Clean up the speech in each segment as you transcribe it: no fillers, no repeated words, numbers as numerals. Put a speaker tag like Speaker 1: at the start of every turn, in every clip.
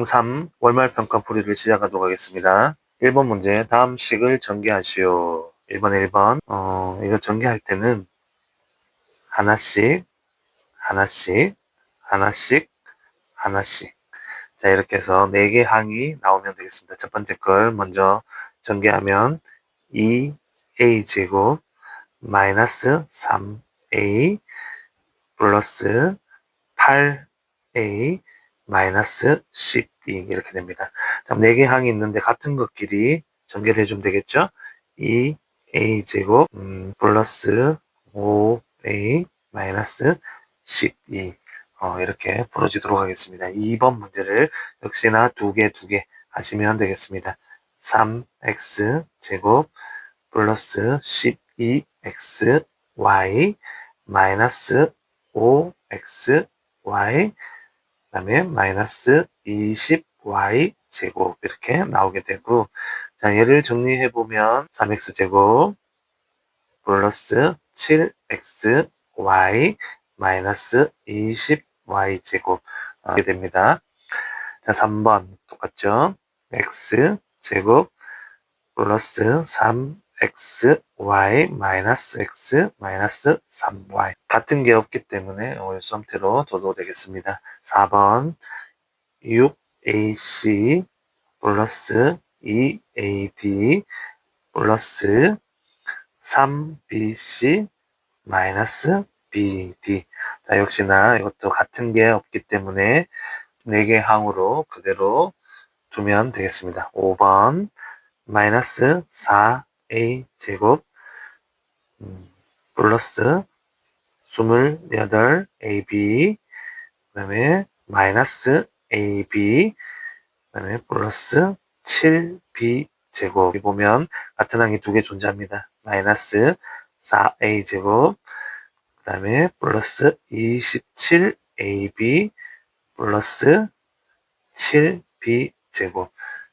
Speaker 1: 중3 월말평가 풀이를 시작하도록 하겠습니다. 1번 문제, 다음 식을 전개하시오. 1번, 이거 전개할 때는 하나씩, 하나씩, 하나씩, 하나씩. 자, 이렇게 해서 4개 항이 나오면 되겠습니다. 첫 번째 걸 먼저 전개하면 2a제곱 마이너스 3a 플러스 8a 마이너스 12 이렇게 됩니다. 자, 4개 항이 있는데 같은 것끼리 전개를 해주면 되겠죠? 2a 제곱 플러스 5a 마이너스 12 이렇게 풀어지도록 하겠습니다. 2번 문제를 역시나 두 개 하시면 되겠습니다. 3x 제곱 플러스 12xy 마이너스 5xy 그 다음에 마이너스 20y 제곱 이렇게 나오게 되고, 자, 얘를 정리해 보면 3x 제곱 플러스 7xy 마이너스 20y 제곱 이렇게 됩니다. 자, 3번 똑같죠? x 제곱 플러스 3xy 마이너스 x 마이너스 3y 같은 게 없기 때문에 이 상태로 둬도 되겠습니다. 4번 6ac 플러스 2ad 플러스 3bc 마이너스 bd. 자, 역시나 이것도 같은 게 없기 때문에 4개 항으로 그대로 두면 되겠습니다. 5번 마이너스 4a 제곱 플러스 28ab 그 다음에 마이너스 ab 그 다음에 플러스 7b 제곱. 여기 보면 같은 항이 2개 존재합니다. 마이너스 4a 제곱 그 다음에 플러스 27ab 플러스 7b 제곱.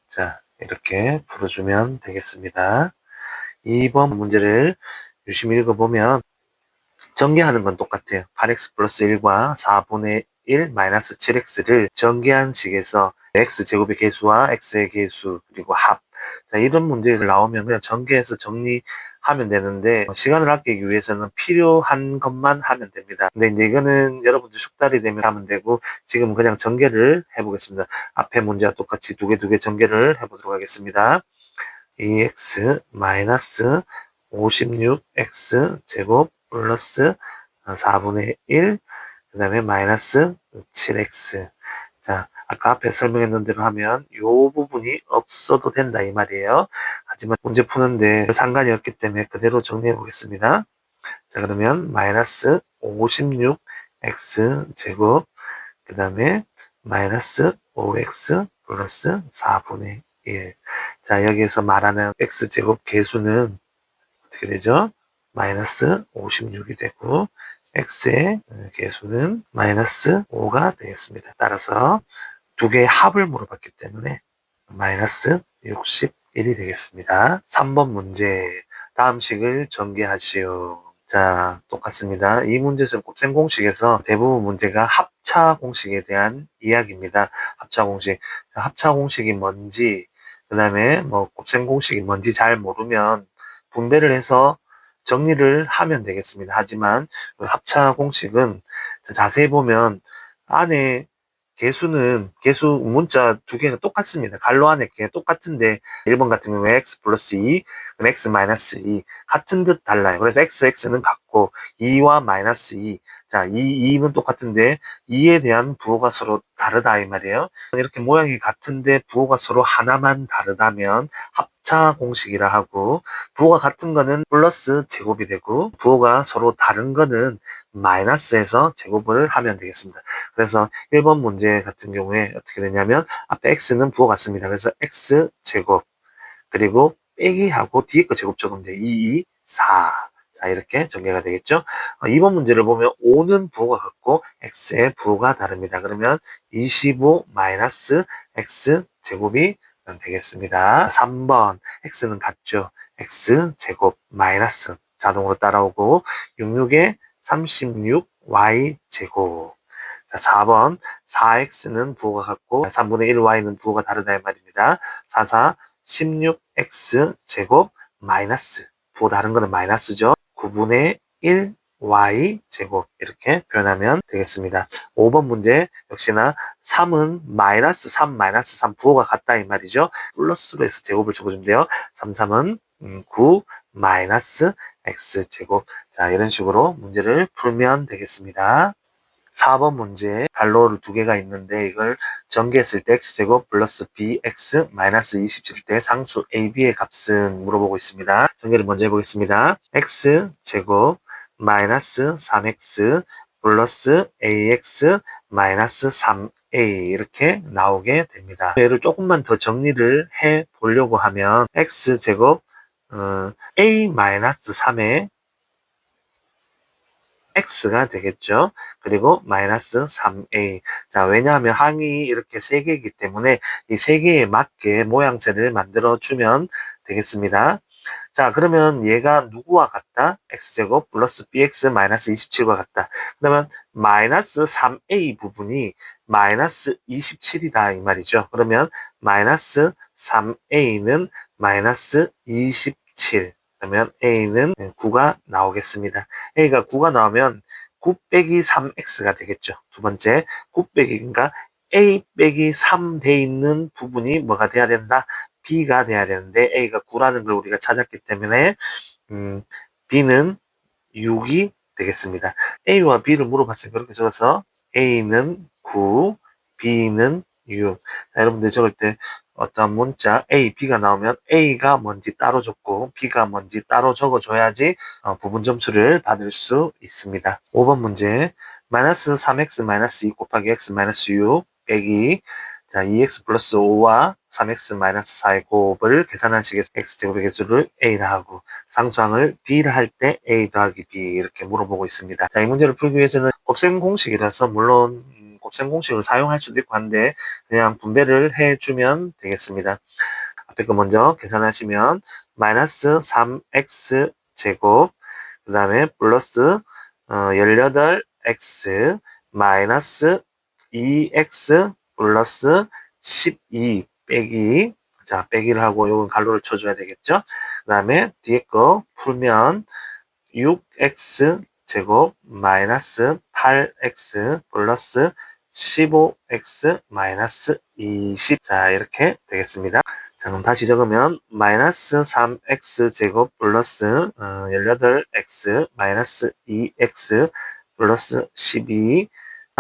Speaker 1: 자, 이렇게 풀어주면 되겠습니다. 2번 문제를 유심히 읽어보면 전개하는 건 똑같아요. 8x 플러스 1과 4분의 1 마이너스 7x를 전개한 식에서 x제곱의 개수와 x의 개수 그리고 합. 자, 이런 문제가 나오면 그냥 전개해서 정리하면 되는데 시간을 아끼기 위해서는 필요한 것만 하면 됩니다. 근데 이제 이거는 여러분들 숙달이 되면 하면 되고 지금 그냥 전개를 해보겠습니다. 앞에 문제와 똑같이 두 개 전개를 해보도록 하겠습니다. 2x 마이너스 56x 제곱 플러스 4분의 1 그 다음에 마이너스 7x. 자, 아까 앞에 설명했는 대로 하면 이 부분이 없어도 된다 이 말이에요. 하지만 문제 푸는데 상관이 없기 때문에 그대로 정리해 보겠습니다. 자, 그러면 마이너스 56x 제곱 그 다음에 마이너스 5x 플러스 4분의 1. 자, 여기에서 말하는 x제곱 개수는 어떻게 되죠? 마이너스 56이 되고 x의 개수는 마이너스 5가 되겠습니다. 따라서 두 개의 합을 물어봤기 때문에 마이너스 61이 되겠습니다. 3번 문제, 다음 식을 전개하시오. 자, 똑같습니다. 이 문제에서는 곱셈 공식에서 대부분 문제가 합차 공식에 대한 이야기입니다. 합차 공식. 합차 공식이 뭔지, 그 다음에 뭐 곱셈 공식이 뭔지 잘 모르면 분배를 해서 정리를 하면 되겠습니다. 하지만 합차 공식은 자세히 보면 안에 개수 문자 두 개가 똑같습니다. 갈로 안에 게 똑같은데 1번 같은 경우에 x 플러스 2, x 마이너스 2 같은 듯 달라요. 그래서 x는 같고 2와 마이너스 2. 자, 2는 똑같은데 2에 대한 부호가 서로 다르다 이 말이에요. 이렇게 모양이 같은데 부호가 서로 하나만 다르다면 합차 공식이라 하고, 부호가 같은 거는 플러스 제곱이 되고 부호가 서로 다른 거는 마이너스에서 제곱을 하면 되겠습니다. 그래서 1번 문제 같은 경우에 어떻게 되냐면 앞에 x는 부호 같습니다. 그래서 x제곱 그리고 빼기하고 뒤에 거 제곱 적으면 돼요. 2, 4. 자, 이렇게 전개가 되겠죠. 2번 문제를 보면 5는 부호가 같고 x의 부호가 다릅니다. 그러면 25 마이너스 x제곱이 되겠습니다. 3번 x는 같죠. x제곱 마이너스 자동으로 따라오고 66에 36y제곱. 자, 4번 4x는 부호가 같고 3분의 1y는 부호가 다르다 이 말입니다. 4, 4, 16x 제곱 마이너스 부호 다른 거는 마이너스죠. 9분의 1y 제곱 이렇게 표현하면 되겠습니다. 5번 문제 역시나 3은 마이너스 3 마이너스 3 부호가 같다 이 말이죠. 플러스로 해서 제곱을 적어주면 돼요. 3, 3은 9 마이너스 x 제곱. 자, 이런 식으로 문제를 풀면 되겠습니다. 4번 문제 갈로를 두 개가 있는데 이걸 전개했을 때 x제곱 플러스 bx 마이너스 27일 때 상수 ab의 값은 물어보고 있습니다. 전개를 먼저 해보겠습니다. x제곱 마이너스 3x 플러스 ax 마이너스 3a 이렇게 나오게 됩니다. 얘를 조금만 더 정리를 해 보려고 하면 x제곱 a 마이너스 3에 x가 되겠죠. 그리고 마이너스 3a. 자, 왜냐하면 항이 이렇게 3개이기 때문에 이 3개에 맞게 모양새를 만들어주면 되겠습니다. 자, 그러면 얘가 누구와 같다? x제곱 플러스 bx 마이너스 27과 같다. 그러면 마이너스 3a 부분이 마이너스 27이다 이 말이죠. 그러면 마이너스 3a는 마이너스 27. 그러면 a는 9가 나오겠습니다. a가 9가 나오면 9 빼기 3x가 되겠죠. 두 번째 9 빼기인가 a 빼기 3 돼 있는 부분이 뭐가 돼야 된다? b가 돼야 되는데 a가 9라는 걸 우리가 찾았기 때문에 b는 6이 되겠습니다. a와 b를 물어봤으니까 그렇게 적어서 a는 9, b는 6. 자, 여러분들 적을 때 어떤 문자 A, B가 나오면 A가 뭔지 따로 적고 B가 뭔지 따로 적어줘야지 부분 점수를 받을 수 있습니다. 5번 문제 마이너스 3x 마이너스 2 곱하기 x 마이너스 6 빼기 자 2x 플러스 5와 3x 마이너스 4의 곱을 계산한 식에서 x제곱의 개수를 A라 하고 상수항을 B라 할 때 A 더하기 B 이렇게 물어보고 있습니다. 자, 이 문제를 풀기 위해서는 곱셈 공식이라서 물론 곱셈 공식을 사용할 수도 있고 한데 그냥 분배를 해주면 되겠습니다. 앞에 거 먼저 계산하시면 마이너스 3x 제곱 그 다음에 플러스 18x 마이너스 2x 플러스 12 빼기 자 빼기를 하고 요건 갈로를 쳐줘야 되겠죠. 그 다음에 뒤에 거 풀면 6x 제곱 마이너스 8x 플러스 15x 마이너스 20. 자, 이렇게 되겠습니다. 자, 그럼 다시 적으면 마이너스 3x 제곱 플러스 18x 마이너스 2x 플러스 12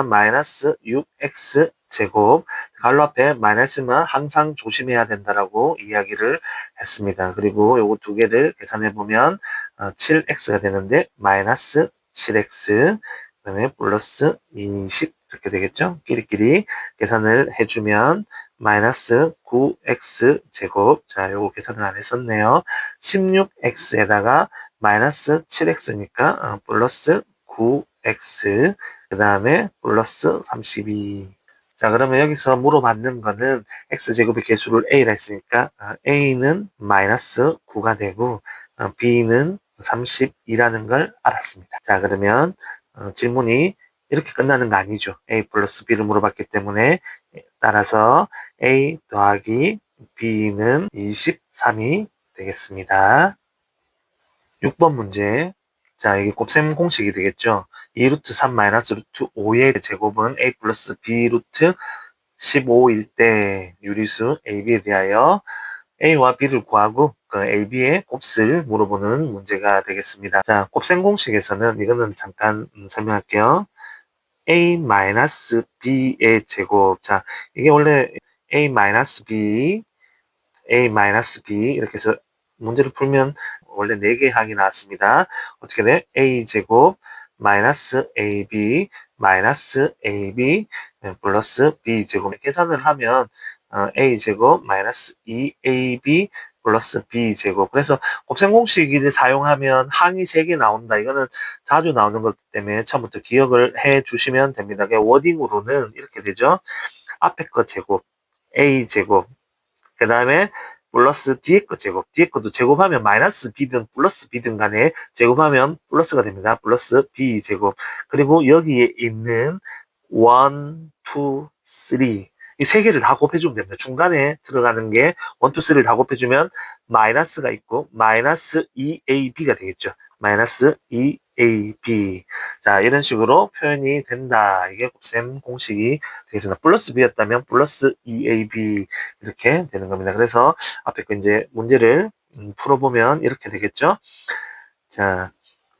Speaker 1: 마이너스 6x 제곱 갈로 앞에 마이너스는 항상 조심해야 된다라고 이야기를 했습니다. 그리고 요거 두 개를 계산해 보면 7x가 되는데 마이너스 7x 그다음에 플러스 20 이렇게 되겠죠. 끼리끼리 계산을 해주면 마이너스 9x 제곱 자 요거 계산을 안 했었네요. 16x에다가 마이너스 7x니까 플러스 9x 그 다음에 플러스 32 자, 그러면 여기서 물어봤는 거는 x제곱의 개수를 a라 했으니까 a는 마이너스 9가 되고 b는 32라는 걸 알았습니다. 자, 그러면 질문이 이렇게 끝나는 거 아니죠. a 플러스 b를 물어봤기 때문에 따라서 a 더하기 b는 23이 되겠습니다. 6번 문제 자, 이게 곱셈 공식이 되겠죠. 2루트 3 마이너스 루트 5의 제곱은 a 플러스 b 루트 15일 때 유리수 ab에 대하여 a와 b를 구하고 그 ab의 곱을 물어보는 문제가 되겠습니다. 자, 곱셈 공식에서는 이거는 잠깐 설명할게요. a 마이너스 b의 제곱. 자, 이게 원래 a 마이너스 b, a 마이너스 b 이렇게 해서 문제를 풀면 원래 4개의 항이 나왔습니다. 어떻게 돼? a 제곱 마이너스 ab 마이너스 ab 플러스 b 제곱 계산을 하면 a 제곱 마이너스 2ab 플러스 b 제곱 그래서 곱셈 공식을 사용하면 항이 3개 나온다. 이거는 자주 나오는 것 때문에 처음부터 기억을 해 주시면 됩니다. 워딩으로는 이렇게 되죠. 앞에 거 제곱 a 제곱 그 다음에 플러스 뒤에 거 제곱. 뒤에 것도 제곱하면 마이너스 b든 플러스 b든 간에 제곱하면 플러스가 됩니다. 플러스 b 제곱. 그리고 여기에 있는 1, 2, 3. 이 세 개를 다 곱해주면 됩니다. 중간에 들어가는 게 1, 2, 3를 다 곱해주면 마이너스가 있고 마이너스 2ab가 되겠죠. 마이너스 2ab. 자, 이런 식으로 표현이 된다. 이게 곱셈 공식이 되겠습니다. 플러스 b였다면 플러스 2ab 이렇게 되는 겁니다. 그래서 앞에 거 이제 문제를 풀어보면 이렇게 되겠죠. 자,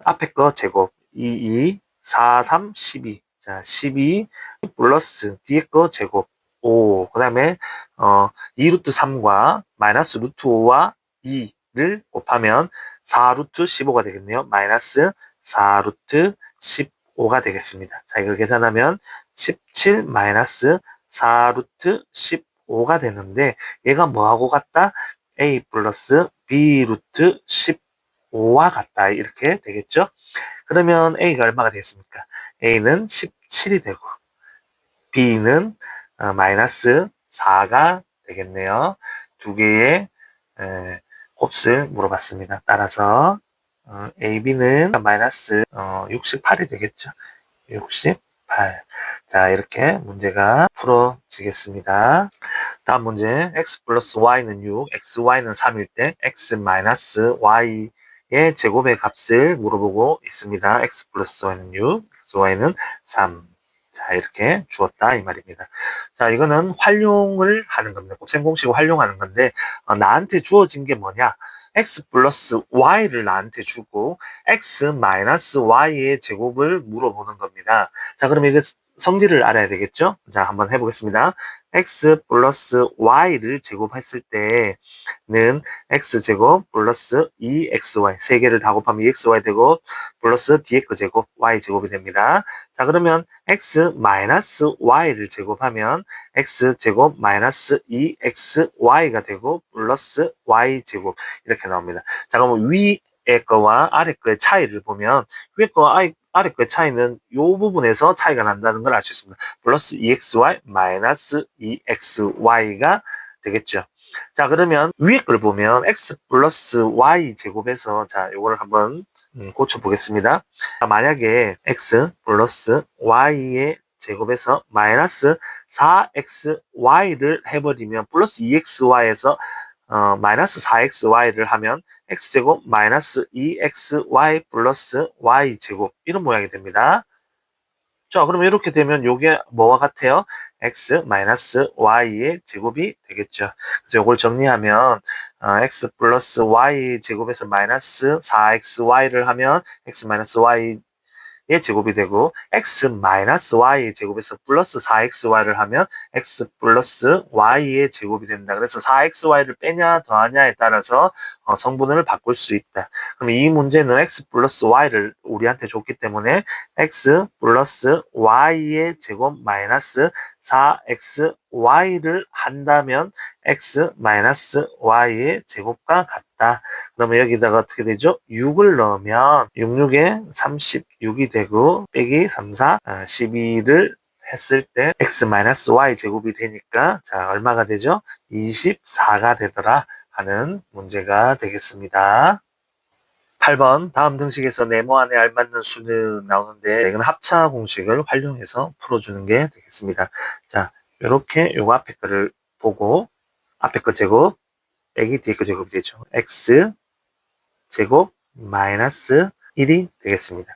Speaker 1: 앞에 거 제곱 2, 4, 3, 12. 자, 12 플러스 뒤에 거 제곱 5. 그 다음에 2 루트 3과 마이너스 루트 5와 2를 곱하면 4 루트 15가 되겠네요. 마이너스 4 루트 15가 되겠습니다. 자, 이걸 계산하면 17 마이너스 4 루트 15가 되는데 얘가 뭐하고 같다? a 플러스 b 루트 15와 같다. 이렇게 되겠죠? 그러면 a가 얼마가 되겠습니까? a는 17이 되고 b는 마이너스 4가 되겠네요. 두 개의 곱을 물어봤습니다. 따라서 AB는 마이너스 68이 되겠죠. 68. 자, 이렇게 문제가 풀어지겠습니다. 다음 문제, x 플러스 y는 6, xy는 3일 때 x 마이너스 y의 제곱의 값을 물어보고 있습니다. x 플러스 y는 6, xy는 3. 자, 이렇게 주었다 이 말입니다. 자, 이거는 활용을 하는 겁니다. 곱셈 공식을 활용하는 건데 나한테 주어진 게 뭐냐? x 플러스 y를 나한테 주고 x 마이너스 y의 제곱을 물어보는 겁니다. 자, 그럼 이거 성질을 알아야 되겠죠? 자, 한번 해보겠습니다. x 플러스 y를 제곱했을 때는 x제곱 플러스 2xy 세 개를 다 곱하면 2xy 되고 플러스 뒤에 거 제곱 y제곱이 됩니다. 자, 그러면 x 마이너스 y를 제곱하면 x제곱 마이너스 2xy가 되고 플러스 y제곱 이렇게 나옵니다. 자, 그러면 위에 거와 아래 거의 차이를 보면 위에 거와 아래 거의 차이는 이 부분에서 차이가 난다는 걸 알 수 있습니다. 플러스 2xy 마이너스 2xy가 되겠죠. 자, 그러면 위에 걸 보면 x 플러스 y 제곱에서 자, 이거를 한번 고쳐 보겠습니다. 만약에 x 플러스 y의 제곱에서 마이너스 4xy를 해버리면 플러스 2xy에서 마이너스 4xy를 하면 x제곱 마이너스 2xy 플러스 y제곱 이런 모양이 됩니다. 자, 그러면 이렇게 되면 이게 뭐와 같아요? x 마이너스 y의 제곱이 되겠죠. 그래서 이걸 정리하면 x 플러스 y 제곱에서 마이너스 4xy를 하면 x 마이너스 y 의 제곱이 되고 x 마이너스 y의 제곱에서 플러스 4xy를 하면 x 플러스 y의 제곱이 된다. 그래서 4xy를 빼냐 더하냐에 따라서 성분을 바꿀 수 있다. 그럼 이 문제는 x 플러스 y를 우리한테 줬기 때문에 x 플러스 y의 제곱 마이너스 4xy를 한다면 x 마이너스 y의 제곱과 같다. 그러면 여기다가 어떻게 되죠? 6을 넣으면 6, 6에 36이 되고 빼기 3, 4, 12를 했을 때 x-y 제곱이 되니까 자, 얼마가 되죠? 24가 되더라 하는 문제가 되겠습니다. 8번 다음 등식에서 네모 안에 알맞는 수는 나오는데 이건 합차 공식을 활용해서 풀어주는 게 되겠습니다. 자, 이렇게 요거 앞에 거를 보고 앞에 거 제곱 빼기 뒤에 거 제곱이 되죠. x 제곱 마이너스 1이 되겠습니다.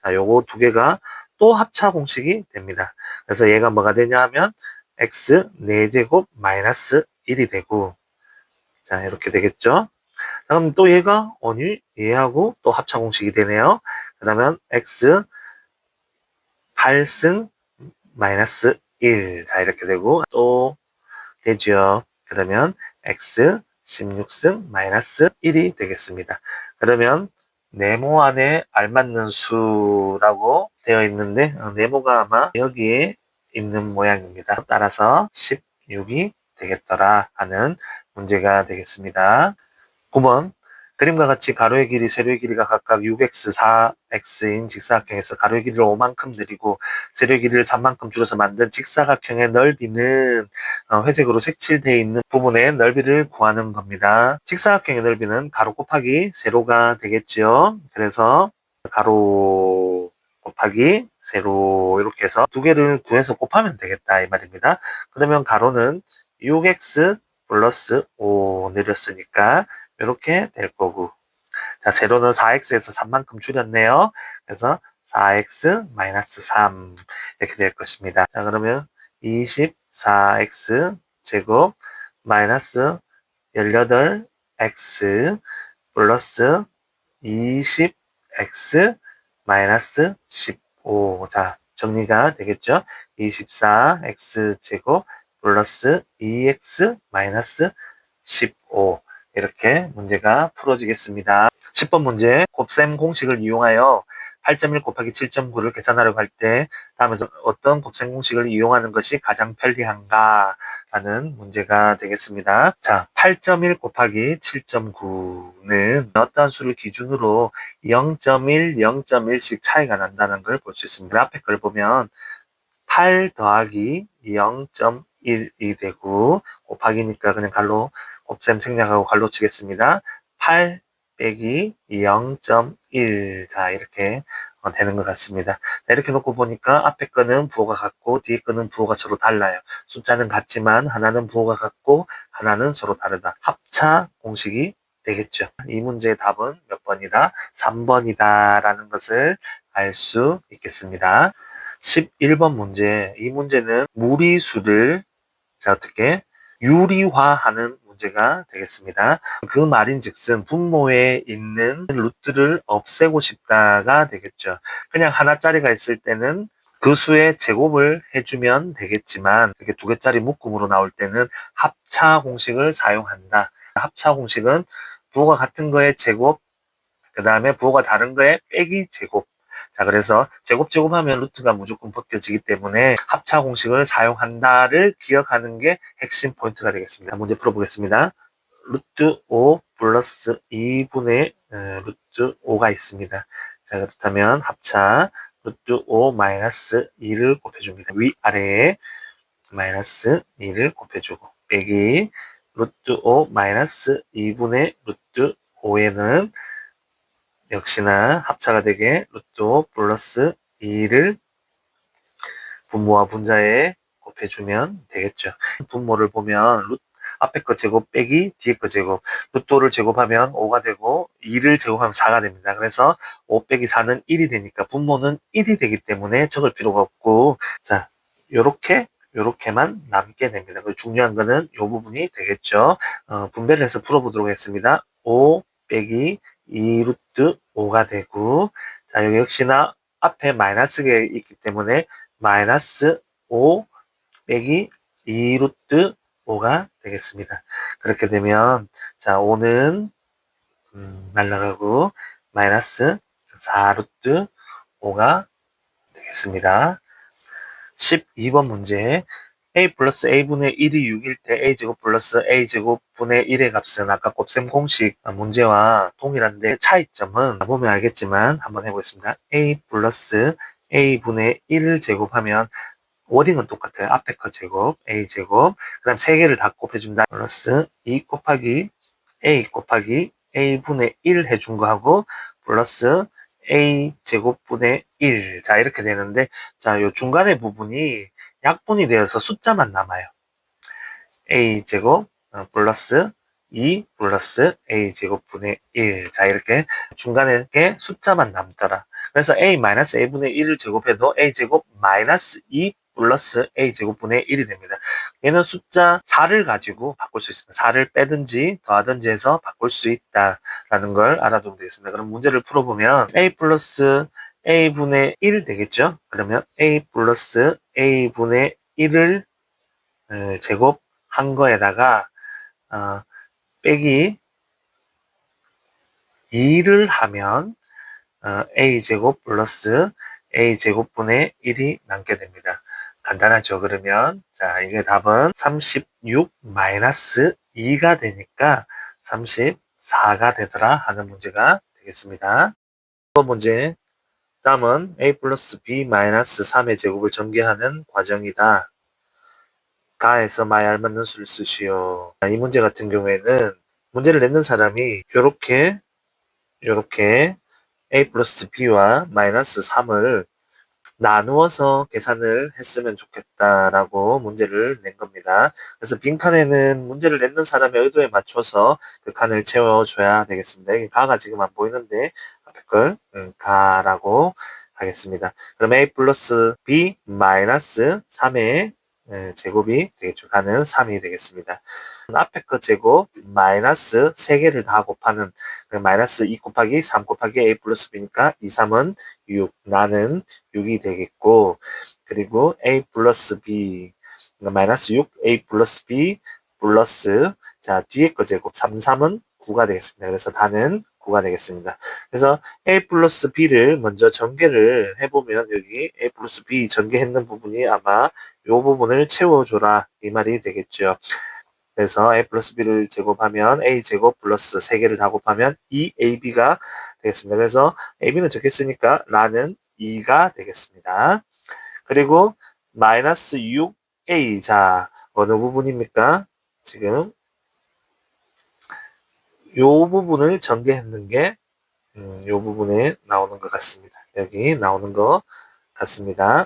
Speaker 1: 자, 요거 두 개가 또 합차 공식이 됩니다. 그래서 얘가 뭐가 되냐 하면 x 4제곱 마이너스 1이 되고 자, 이렇게 되겠죠. 그럼 또 얘가 얘하고 또 합차 공식이 되네요. 그러면 x 8승 마이너스 1. 자, 이렇게 되고 또 되죠. 그러면 x 16승 마이너스 1이 되겠습니다. 그러면 네모 안에 알맞는 수라고 되어 있는데 네모가 아마 여기에 있는 모양입니다. 따라서 16이 되겠더라 하는 문제가 되겠습니다. 9번 그림과 같이 가로의 길이, 세로의 길이가 각각 6x, 4x인 직사각형에서 가로의 길이를 5만큼 늘리고 세로의 길이를 3만큼 줄여서 만든 직사각형의 넓이는 회색으로 색칠되어 있는 부분의 넓이를 구하는 겁니다. 직사각형의 넓이는 가로 곱하기 세로가 되겠죠. 그래서 가로 곱하기 세로 이렇게 해서 두 개를 구해서 곱하면 되겠다 이 말입니다. 그러면 가로는 6x 플러스 5 내렸으니까 이렇게 될 거고, 자, 세로는 4x에서 3만큼 줄였네요. 그래서 4x 마이너스 3 이렇게 될 것입니다. 자, 그러면 24x 제곱 마이너스 18x 플러스 20x 마이너스 15. 자, 정리가 되겠죠? 24x 제곱 플러스 2x 마이너스 15. 이렇게 문제가 풀어지겠습니다. 10번 문제, 곱셈 공식을 이용하여 8.1 곱하기 7.9를 계산하려고 할 때 다음에서 어떤 곱셈 공식을 이용하는 것이 가장 편리한가 라는 문제가 되겠습니다. 자, 8.1 곱하기 7.9는 어떠한 수를 기준으로 0.1, 0.1씩 차이가 난다는 걸 볼 수 있습니다. 앞에 걸 보면 8 더하기 0.1이 되고, 곱하기니까 그냥 갈로 곱셈 생략하고 갈로 치겠습니다. 8 빼기 0.1. 자, 이렇게 되는 것 같습니다. 이렇게 놓고 보니까 앞에 거는 부호가 같고 뒤에 거는 부호가 서로 달라요. 숫자는 같지만 하나는 부호가 같고 하나는 서로 다르다. 합차 공식이 되겠죠. 이 문제의 답은 몇 번이다? 3번이다 라는 것을 알 수 있겠습니다. 11번 문제. 이 문제는 무리수를 자, 어떻게 유리화하는 문제가 되겠습니다. 그 말인즉슨 분모에 있는 루트를 없애고 싶다가 되겠죠. 그냥 하나짜리가 있을 때는 그 수의 제곱을 해주면 되겠지만, 이렇게 두 개짜리 묶음으로 나올 때는 합차 공식을 사용한다. 합차 공식은 부호가 같은 거의 제곱, 그 다음에 부호가 다른 거의 빼기 제곱. 자, 그래서 제곱하면 루트가 무조건 벗겨지기 때문에 합차 공식을 사용한다를 기억하는 게 핵심 포인트가 되겠습니다. 문제 풀어보겠습니다. 루트 5 플러스 2분의 루트 5가 있습니다. 자, 그렇다면 합차 루트 5 마이너스 2를 곱해줍니다. 위아래에 마이너스 2를 곱해주고, 빼기 루트 5 마이너스 2분의 루트 5에는 역시나 합차가 되게 루트 5 플러스 2를 분모와 분자에 곱해주면 되겠죠. 분모를 보면 앞에 거 제곱 빼기 뒤에 거 제곱, 루트 5를 제곱하면 5가 되고 2를 제곱하면 4가 됩니다. 그래서 5 빼기 4는 1이 되니까 분모는 1이 되기 때문에 적을 필요가 없고, 자, 요렇게만 남게 됩니다. 중요한 거는 이 부분이 되겠죠. 분배를 해서 풀어보도록 하겠습니다. 5 빼기 2 루트 5가 되고, 자, 여기 역시나 앞에 마이너스가 있기 때문에 마이너스 5 빼기 2 루트 5가 되겠습니다. 그렇게 되면, 자, 5는 날라가고 마이너스 4 루트 5가 되겠습니다. 12번 문제. a 플러스 a분의 1이 6일 때 a제곱 플러스 a제곱분의 1의 값은 아까 곱셈 공식 문제와 동일한데 차이점은 보면 알겠지만 한번 해보겠습니다. a 플러스 a분의 1을 제곱하면 워딩은 똑같아요. 앞에 거 제곱, a제곱, 그 다음 3개를 다 곱해준다. 플러스 2 곱하기 a분의 1 해준 거하고 플러스 a제곱분의 1. 자, 이렇게 되는데, 자, 요 중간의 부분이 약분이 되어서 숫자만 남아요. a제곱 플러스 2 플러스 a제곱분의 1. 자, 이렇게 중간에 게 숫자만 남더라. 그래서 a-a분의 1을 제곱해도 a제곱 마이너스 2 플러스 a제곱분의 1이 됩니다. 얘는 숫자 4를 가지고 바꿀 수 있습니다. 4를 빼든지 더하든지 해서 바꿀 수 있다라는 걸 알아두면 되겠습니다. 그럼 문제를 풀어보면 a 플러스 a분의 1 되겠죠? 그러면 a 플러스 a분의 1을 제곱한 거에다가 빼기 2를 하면 a제곱 플러스 a제곱분의 1이 남게 됩니다. 간단하죠? 그러면 자, 이게 답은 36 마이너스 2가 되니까 34가 되더라 하는 문제가 되겠습니다. 이번 문제, 다음은 a 플러스 b 마이너스 3의 제곱을 전개하는 과정이다. 가에서 마에 알맞는 수를 쓰시오. 이 문제 같은 경우에는 문제를 냈는 사람이 요렇게 a 플러스 b와 마이너스 3을 나누어서 계산을 했으면 좋겠다라고 문제를 낸 겁니다. 그래서 빈칸에는 문제를 냈는 사람의 의도에 맞춰서 그 칸을 채워줘야 되겠습니다. 여기 가가 지금 안 보이는데 앞에 걸 가라고 하겠습니다. 그럼 a 플러스 b 마이너스 3의 제곱이 되겠죠. 가는 3이 되겠습니다. 앞에 거 제곱 마이너스 3개를 다 곱하는 마이너스 2 곱하기 3 곱하기 a 플러스 b니까 2, 3은 6, 나는 6이 되겠고 그리고 a 플러스 b 마이너스 6, a 플러스 b 플러스 자 뒤에 거 제곱 3, 3은 9가 되겠습니다. 그래서 다는 9가 되겠습니다. 그래서 a 플러스 b를 먼저 전개를 해보면 여기 a 플러스 b 전개했는 부분이 아마 이 부분을 채워줘라 이 말이 되겠죠. 그래서 a 플러스 b를 제곱하면 a 제곱 플러스 3개를 다 곱하면 2ab가 되겠습니다. 그래서 ab는 적겠으니까 라는 2가 되겠습니다. 그리고 마이너스 6a 자 어느 부분입니까? 지금 요 부분을 전개했는 게 요 부분에 나오는 것 같습니다. 여기 나오는 것 같습니다.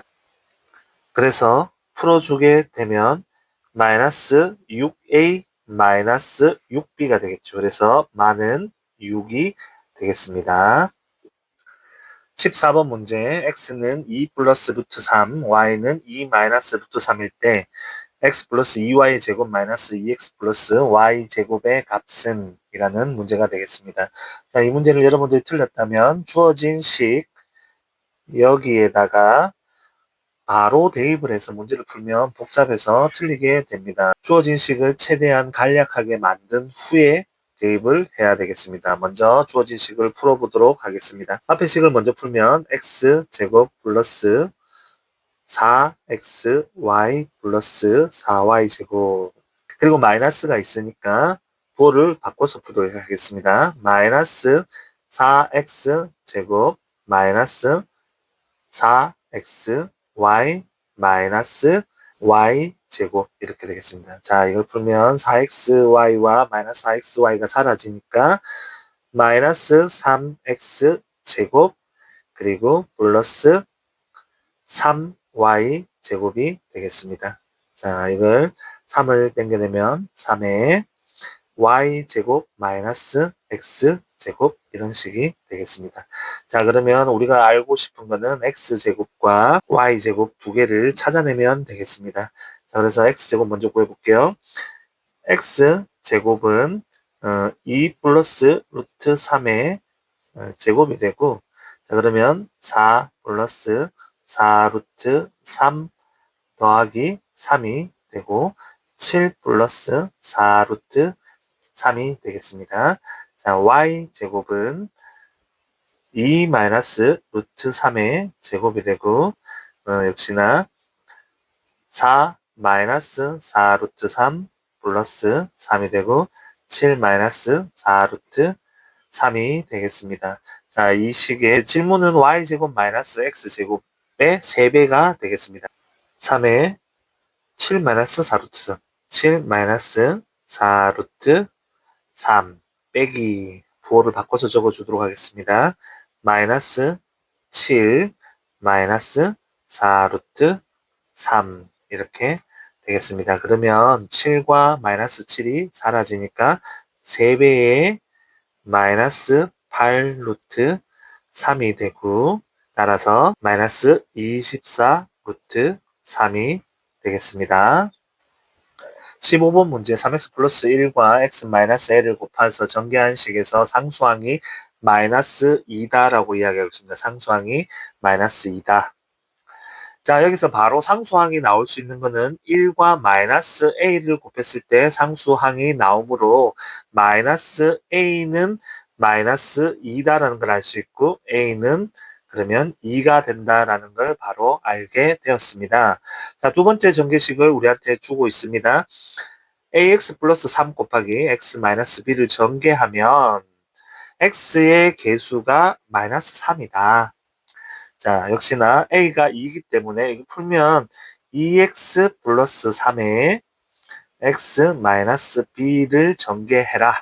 Speaker 1: 그래서 풀어주게 되면 마이너스 6a 마이너스 6b가 되겠죠. 그래서 마는 6이 되겠습니다. 14번 문제 x는 2 플러스 루트 3, y는 2 마이너스 루트 3일 때 x 플러스 2y 제곱 마이너스 2x 플러스 y 제곱의 값은 이라는 문제가 되겠습니다. 자, 이 문제를 여러분들이 틀렸다면 주어진 식 여기에다가 바로 대입을 해서 문제를 풀면 복잡해서 틀리게 됩니다. 주어진 식을 최대한 간략하게 만든 후에 대입을 해야 되겠습니다. 먼저 주어진 식을 풀어보도록 하겠습니다. 앞에 식을 먼저 풀면 x제곱 플러스 4xy 플러스 4y제곱 그리고 마이너스가 있으니까 부호를 바꿔서 풀도록 하겠습니다. 마이너스 4x제곱 마이너스 4x y 마이너스 y 제곱 이렇게 되겠습니다. 자, 이걸 풀면 4xy와 마이너스 4xy가 사라지니까 마이너스 3x 제곱 그리고 플러스 3y 제곱이 되겠습니다. 자, 이걸 3을 땡겨내면 3의 y 제곱 마이너스 x 제곱 이런 식이 되겠습니다. 자, 그러면 우리가 알고 싶은 거는 x제곱과 y제곱 두 개를 찾아내면 되겠습니다. 자, 그래서 x제곱 먼저 구해볼게요. x제곱은 2 플러스 루트 3의 제곱이 되고 자, 그러면 4 플러스 4 루트 3 더하기 3이 되고 7 플러스 4 루트 3이 되겠습니다. 자, y제곱은 2 마이너스 루트 3의 제곱이 되고 역시나 4 마이너스 4 루트 3 플러스 3이 되고 7 마이너스 4 루트 3이 되겠습니다. 자, 이 식의 질문은 y제곱 마이너스 x제곱의 3배가 되겠습니다. 3의 7 마이너스 4 루트 3 7 마이너스 4 루트 3 빼기 부호를 바꿔서 적어주도록 하겠습니다. 마이너스 7 마이너스 4 루트 3 이렇게 되겠습니다. 그러면 7과 마이너스 7이 사라지니까 3배의 마이너스 8 루트 3이 되고 따라서 마이너스 24 루트 3이 되겠습니다. 15번 문제 3x 플러스 1과 x 마이너스 l을 곱해서 전개한 식에서 상수항이 마이너스 2다라고 이야기하고 있습니다. 상수항이 마이너스 2다. 자, 여기서 바로 상수항이 나올 수 있는 거는 1과 마이너스 a를 곱했을 때 상수항이 나오므로 마이너스 a는 마이너스 2다라는 걸 알 수 있고 a는 그러면 2가 된다라는 걸 바로 알게 되었습니다. 자, 두 번째 전개식을 우리한테 주고 있습니다. ax 플러스 3 곱하기 x 마이너스 b를 전개하면 x의 개수가 마이너스 3이다. 자, 역시나 a가 2이기 때문에 이거 풀면 2x 플러스 3에 x 마이너스 b를 전개해라.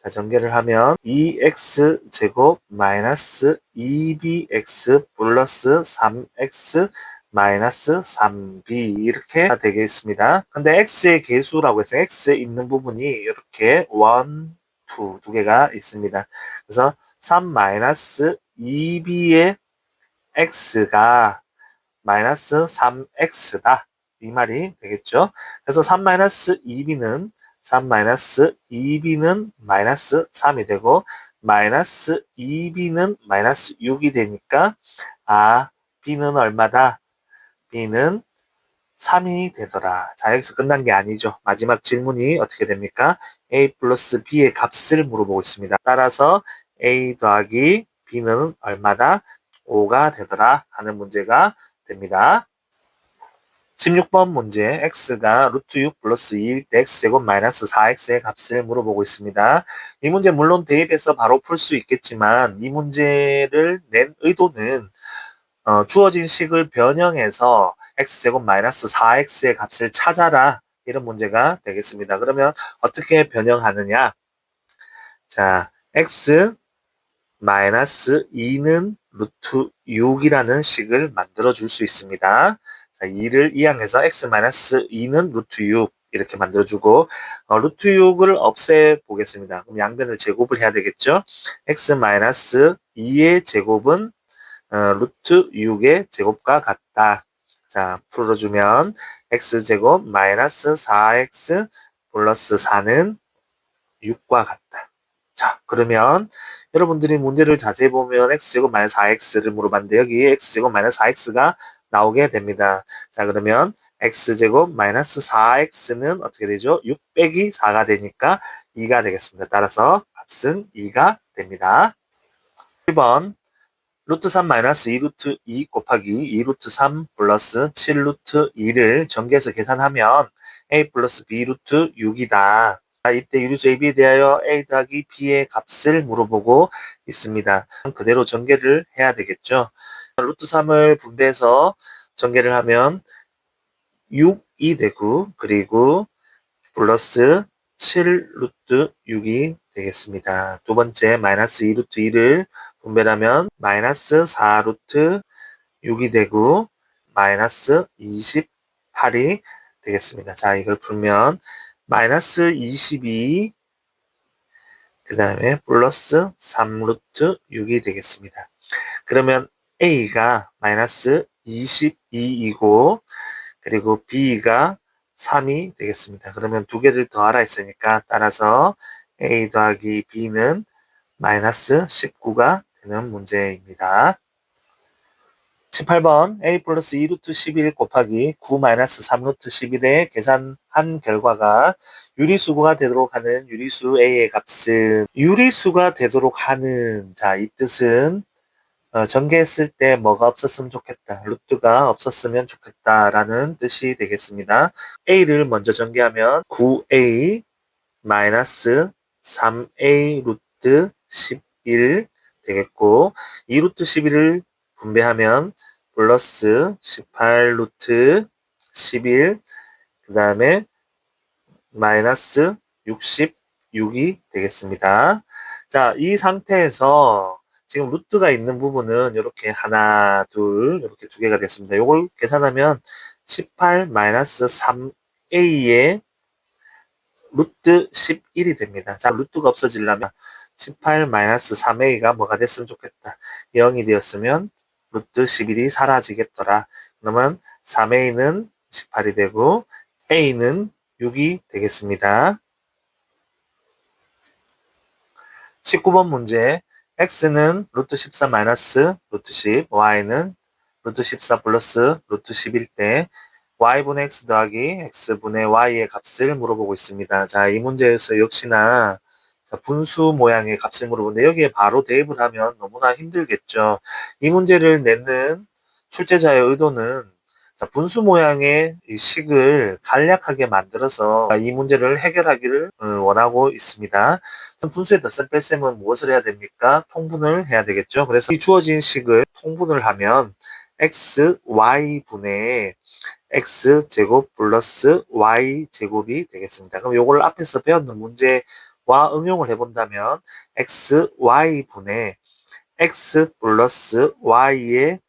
Speaker 1: 자, 전개를 하면 2x제곱 마이너스 2bx 플러스 3x 마이너스 3b 이렇게 되겠습니다. 근데 x의 개수라고 해서 x에 있는 부분이 이렇게 1, 2, 두 개가 있습니다. 그래서 3 마이너스 2b의 x가 마이너스 3x다. 이 말이 되겠죠. 그래서 3 마이너스 2b는 3 마이너스 2b는 마이너스 3이 되고 마이너스 2b는 마이너스 6이 되니까 b는 얼마다? b는 3이 되더라. 자, 여기서 끝난 게 아니죠. 마지막 질문이 어떻게 됩니까? a 플러스 b의 값을 물어보고 있습니다. 따라서 a 더하기 b는 얼마다? 5가 되더라 하는 문제가 됩니다. 16번 문제 x가 루트 6 플러스 2일 때 x제곱 마이너스 4x의 값을 물어보고 있습니다. 이 문제 물론 대입해서 바로 풀 수 있겠지만 이 문제를 낸 의도는 주어진 식을 변형해서 x제곱 마이너스 4x의 값을 찾아라 이런 문제가 되겠습니다. 그러면 어떻게 변형하느냐? 자, x 마이너스 2는 루트 6이라는 식을 만들어 줄 수 있습니다. 자, 2를 이항해서 x 마이너스 2는 루트 6 이렇게 만들어주고 루트 6을 없애 보겠습니다. 그럼 양변을 제곱을 해야 되겠죠? x 마이너스 2의 제곱은 루트 6의 제곱과 같다. 자, 풀어주면 x제곱 마이너스 4x 플러스 4는 6과 같다. 자, 그러면 여러분들이 문제를 자세히 보면 x제곱 마이너스 4x를 물어봤는데 여기 x제곱 마이너스 4x가 나오게 됩니다. 자, 그러면 x제곱 마이너스 4x는 어떻게 되죠? 6 빼기 4가 되니까 2가 되겠습니다. 따라서 값은 2가 됩니다. 1번 루트 3 마이너스 2 루트 2 곱하기 2 루트 3 플러스 7 루트 2를 전개해서 계산하면 a 플러스 b 루트 6이다. 이때 유리수 AB에 대하여 A 더하기 B의 값을 물어보고 있습니다. 그대로 전개를 해야 되겠죠. 루트 3을 분배해서 전개를 하면 6이 되고 그리고 플러스 7 루트 6이 되겠습니다. 두 번째 마이너스 2 루트 2를 분배하면 마이너스 4 루트 6이 되고 마이너스 28이 되겠습니다. 자, 이걸 풀면 마이너스 22 그 다음에 플러스 3 루트 6이 되겠습니다. 그러면 A가 마이너스 22이고 그리고 B가 3이 되겠습니다. 그러면 두 개를 더하라 했으니까 따라서 A 더하기 B는 마이너스 19가 되는 문제입니다. 18번 a 플러스 2 루트 11 곱하기 9 마이너스 3 루트 11의 계산한 결과가 유리수가 되도록 하는 유리수 a의 값은 유리수가 되도록 하는 자, 이 뜻은 전개했을 때 뭐가 없었으면 좋겠다. 루트가 없었으면 좋겠다라는 뜻이 되겠습니다. a를 먼저 전개하면 9a 마이너스 3a 루트 11 되겠고 2 루트 11을 분배하면 플러스 18 루트 11 그 다음에 마이너스 66이 되겠습니다. 자, 이 상태에서 지금 루트가 있는 부분은 이렇게 하나, 둘, 이렇게 두 개가 됐습니다. 이걸 계산하면 18 마이너스 3a의 루트 11이 됩니다. 자, 루트가 없어지려면 18 마이너스 3a가 뭐가 됐으면 좋겠다. 0이 되었으면 루트 11이 사라지겠더라. 그러면 3a는 18이 되고 a는 6이 되겠습니다. 19번 문제 x는 루트 14 마이너스 루트 10, y는 루트 14 플러스 루트 10일 때 y분의 x 더하기 x분의 y의 값을 물어보고 있습니다. 자, 이 문제에서 역시나 분수 모양의 값을 물어보는데 여기에 바로 대입을 하면 너무나 힘들겠죠. 이 문제를 내는 출제자의 의도는 분수 모양의 이 식을 간략하게 만들어서 이 문제를 해결하기를 원하고 있습니다. 분수의 덧셈 뺄셈은 무엇을 해야 됩니까? 통분을 해야 되겠죠. 그래서 이 주어진 식을 통분을 하면 x, y분의 x제곱 플러스 y제곱이 되겠습니다. 그럼 요걸 앞에서 배웠는 문제 응용을 해본다면 xy분의 x 플러스 y의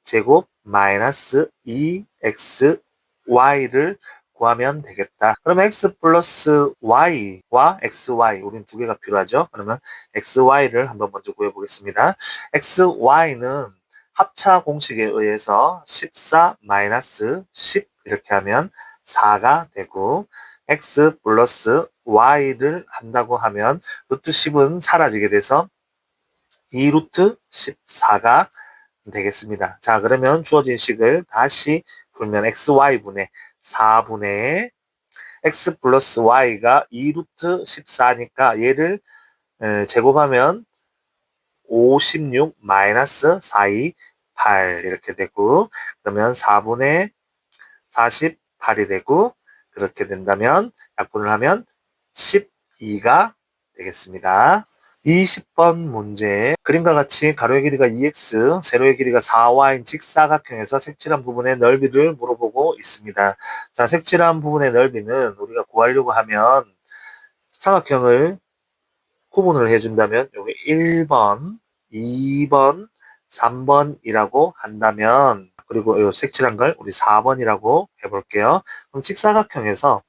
Speaker 1: 제곱 마이너스 2xy를 구하면 되겠다. 그러면 x 플러스 y와 xy, 우린 두 개가 필요하죠. 그러면 xy를 한번 먼저 구해보겠습니다. xy는 합차 공식에 의해서 14 마이너스 10 이렇게 하면 4가 되고, x 플러스 y를 한다고 하면 루트 10은 사라지게 돼서 2루트 14가 되겠습니다. 자, 그러면 주어진 식을 다시 풀면 xy분의 4분의 x 플러스 y가 2루트 14니까 얘를 제곱하면 56 마이너스 428 이렇게 되고, 그러면 4분의 48이 되고, 그렇게 된다면 약분을 하면 12가 되겠습니다. 20번 문제, 그림과 같이 가로의 길이가 2x, 세로의 길이가 4y인 직사각형에서 색칠한 부분의 넓이를 물어보고 있습니다. 자, 색칠한 부분의 넓이는 우리가 구하려고 하면 삼각형을 구분을 해준다면 여기 1번, 2번, 3번이라고 한다면, 그리고 이 색칠한 걸 우리 4번이라고 해볼게요. 그럼 직사각형에서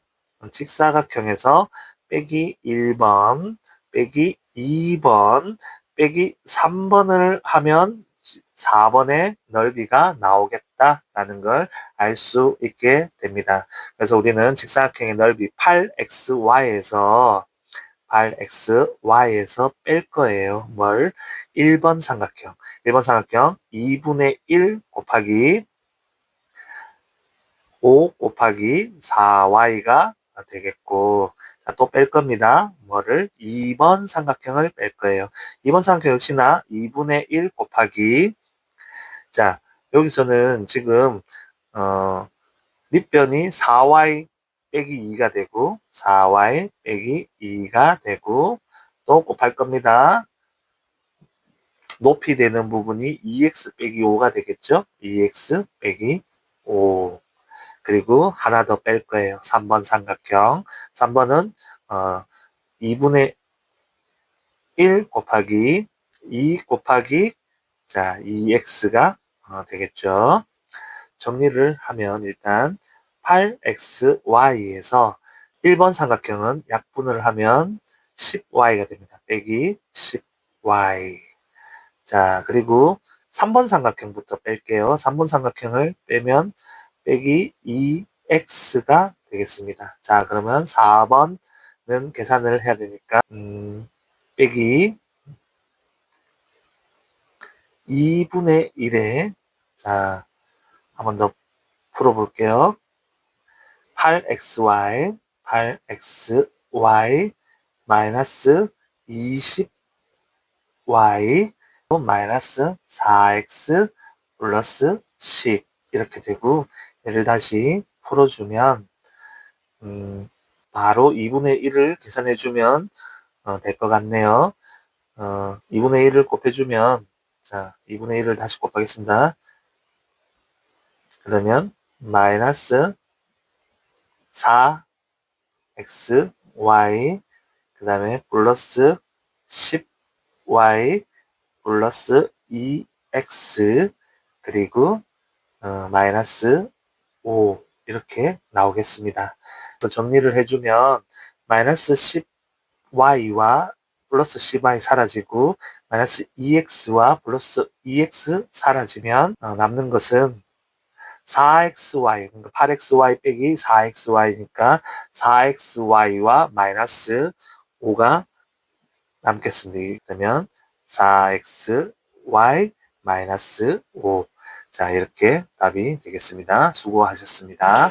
Speaker 1: 빼기 1번, 빼기 2번, 빼기 3번을 하면 4번의 넓이가 나오겠다라는 걸 알 수 있게 됩니다. 그래서 우리는 직사각형의 넓이 8xy에서 뺄 거예요. 뭘? 1번 삼각형. 1번 삼각형 2분의 1 곱하기 5 곱하기 4y가 되겠고, 또 뺄 겁니다. 뭐를? 2번 삼각형을 뺄 거예요. 2번 삼각형 역시나 2분의 1 곱하기, 자, 여기서는 지금 밑변이 4y 빼기 2가 되고 4y 빼기 2가 되고, 또 곱할 겁니다. 높이 되는 부분이 2x 빼기 5가 되겠죠? 2x 빼기 5. 그리고 하나 더 뺄 거예요. 3번 삼각형. 3번은 2분의 1 곱하기 2 곱하기, 자, 2x가 되겠죠. 정리를 하면 일단 8xy에서 1번 삼각형은 약분을 하면 10y가 됩니다. 빼기 10y. 자, 그리고 3번 삼각형부터 뺄게요. 3번 삼각형을 빼면 빼기 2x가 되겠습니다. 자, 그러면 4번은 계산을 해야 되니까 빼기 2분의 1에, 자, 한번 더 풀어볼게요. 8xy 마이너스 20y 마이너스 4x 플러스 10 이렇게 되고, 얘를 다시 풀어주면 바로 2분의 1을 계산해주면 될 것 같네요. 2분의 1을 곱해주면, 자, 2분의 1을 다시 곱하겠습니다. 그러면 마이너스 4xy 그 다음에 플러스 10y 플러스 2x 그리고 마이너스 5 이렇게 나오겠습니다. 그래서 정리를 해주면 마이너스 10y와 플러스 10y 사라지고 마이너스 2x와 플러스 2x 사라지면 남는 것은 4xy, 그러니까 8xy 빼기 4xy니까 4xy와 마이너스 5가 남겠습니다. 그러면 4xy 마이너스 5. 자, 이렇게 답이 되겠습니다. 수고하셨습니다.